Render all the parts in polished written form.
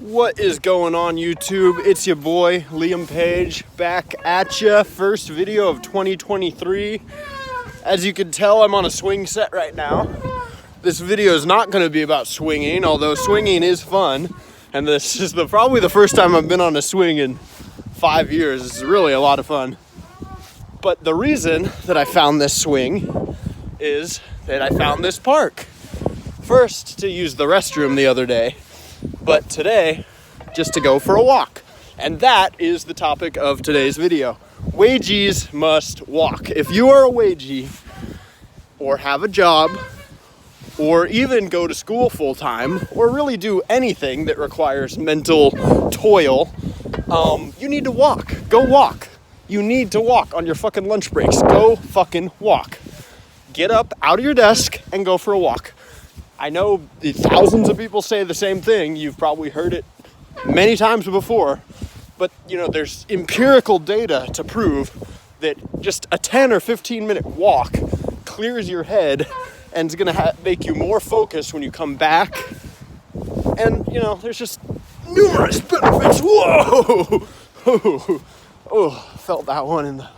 What is going on, YouTube? It's your boy Liam Page back at ya. First video of 2023. As you can tell, I'm on a swing set right now. This video is not going to be about swinging, although swinging is fun. And this is probably the first time I've been on a swing in 5 years. This is really a lot of fun. But the reason that I found this swing is that I found this park. First, to use the restroom the other day, but today, just to go for a walk. And that is the topic of today's video. Wagies must walk. If you are a Wagie, or have a job, or even go to school full time, or really do anything that requires mental toil, you need to walk. Go walk. You need to walk on your fucking lunch breaks. Go fucking walk. Get up out of your desk and go for a walk. I know thousands of people say the same thing. You've probably heard it many times before. But, there's empirical data to prove that just a 10 or 15 minute walk clears your head and is going to make you more focused when you come back. And, there's just numerous benefits. Whoa! Oh, felt that one in the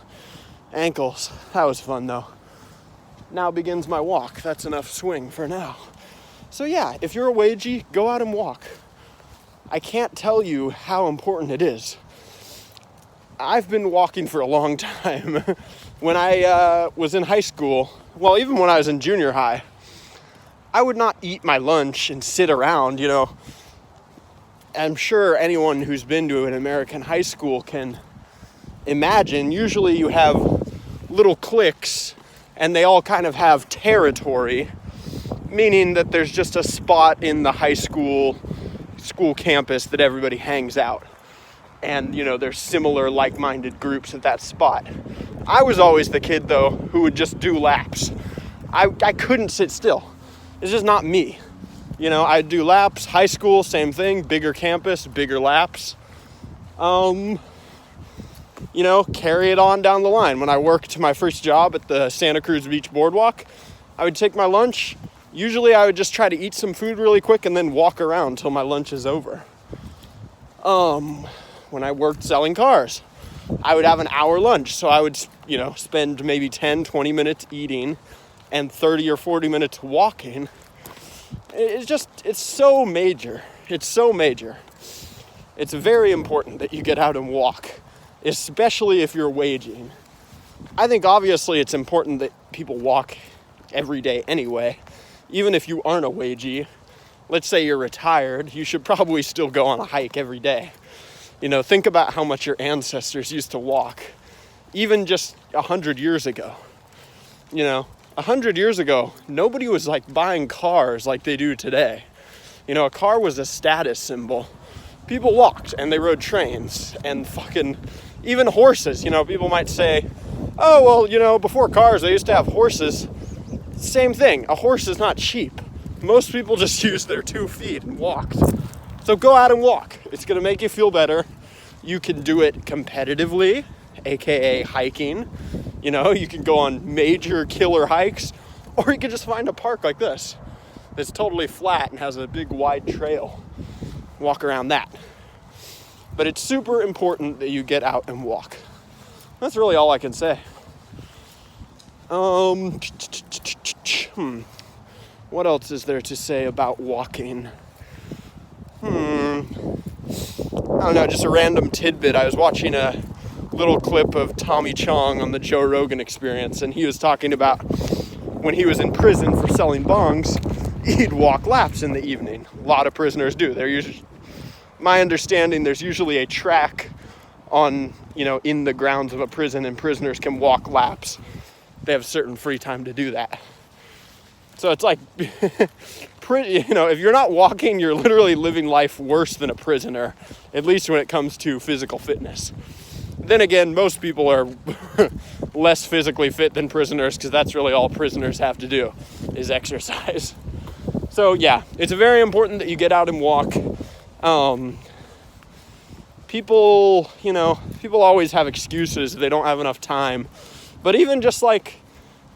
ankles. That was fun, though. Now begins my walk. That's enough swing for now. So yeah, if you're a Wagie, go out and walk. I can't tell you how important it is. I've been walking for a long time. When I was in high school, well, even when I was in junior high, I would not eat my lunch and sit around, I'm sure anyone who's been to an American high school can imagine. Usually you have little cliques and they all kind of have territory, meaning that there's just a spot in the high school campus that everybody hangs out. And, there's similar like-minded groups at that spot. I was always the kid, though, who would just do laps. I couldn't sit still. It's just not me. I'd do laps. High school, same thing. Bigger campus, bigger laps. Carry it on down the line. When I worked my first job at the Santa Cruz Beach Boardwalk, I would take my lunch. Usually I would just try to eat some food really quick and then walk around till my lunch is over. When I worked selling cars, I would have an hour lunch. So I would, spend maybe 10, 20 minutes eating and 30 or 40 minutes walking. It's so major. It's so major. It's very important that you get out and walk, especially if you're waging. I think obviously it's important that people walk every day anyway. Even if you aren't a Wagie, let's say you're retired, you should probably still go on a hike every day. Think about how much your ancestors used to walk, even just 100 years ago. 100 years ago, nobody was buying cars like they do today. A car was a status symbol. People walked and they rode trains and even horses. People might say, oh, well, before cars, they used to have horses. Same thing. A horse is not cheap. Most people just use their 2 feet and walked. So go out and walk. It's going to make you feel better. You can do it competitively, aka hiking. You can go on major killer hikes, or you can just find a park like this that's totally flat and has a big wide trail. Walk around that. But it's super important that you get out and walk. That's really all I can say. What else is there to say about walking? I don't know, just a random tidbit. I was watching a little clip of Tommy Chong on the Joe Rogan Experience, and he was talking about when he was in prison for selling bongs, he'd walk laps in the evening. A lot of prisoners do. My understanding, there's usually a track on, in the grounds of a prison, and prisoners can walk laps. They have certain free time to do that. So it's if you're not walking, you're literally living life worse than a prisoner, at least when it comes to physical fitness. Then again, most people are less physically fit than prisoners, because that's really all prisoners have to do is exercise. So yeah, it's very important that you get out and walk. People always have excuses. They don't have enough time. But even just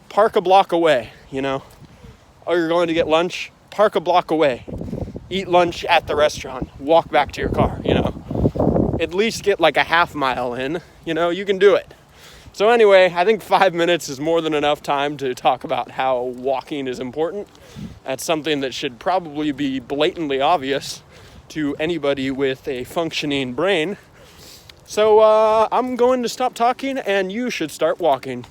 park a block away, or you're going to get lunch, park a block away. eat lunch at the restaurant, walk back to your car, you know. At least get like a half mile in, you know, you can do it. So anyway, I think 5 minutes is more than enough time to talk about how walking is important. That's something that should probably be blatantly obvious to anybody with a functioning brain. So I'm going to stop talking and you should start walking.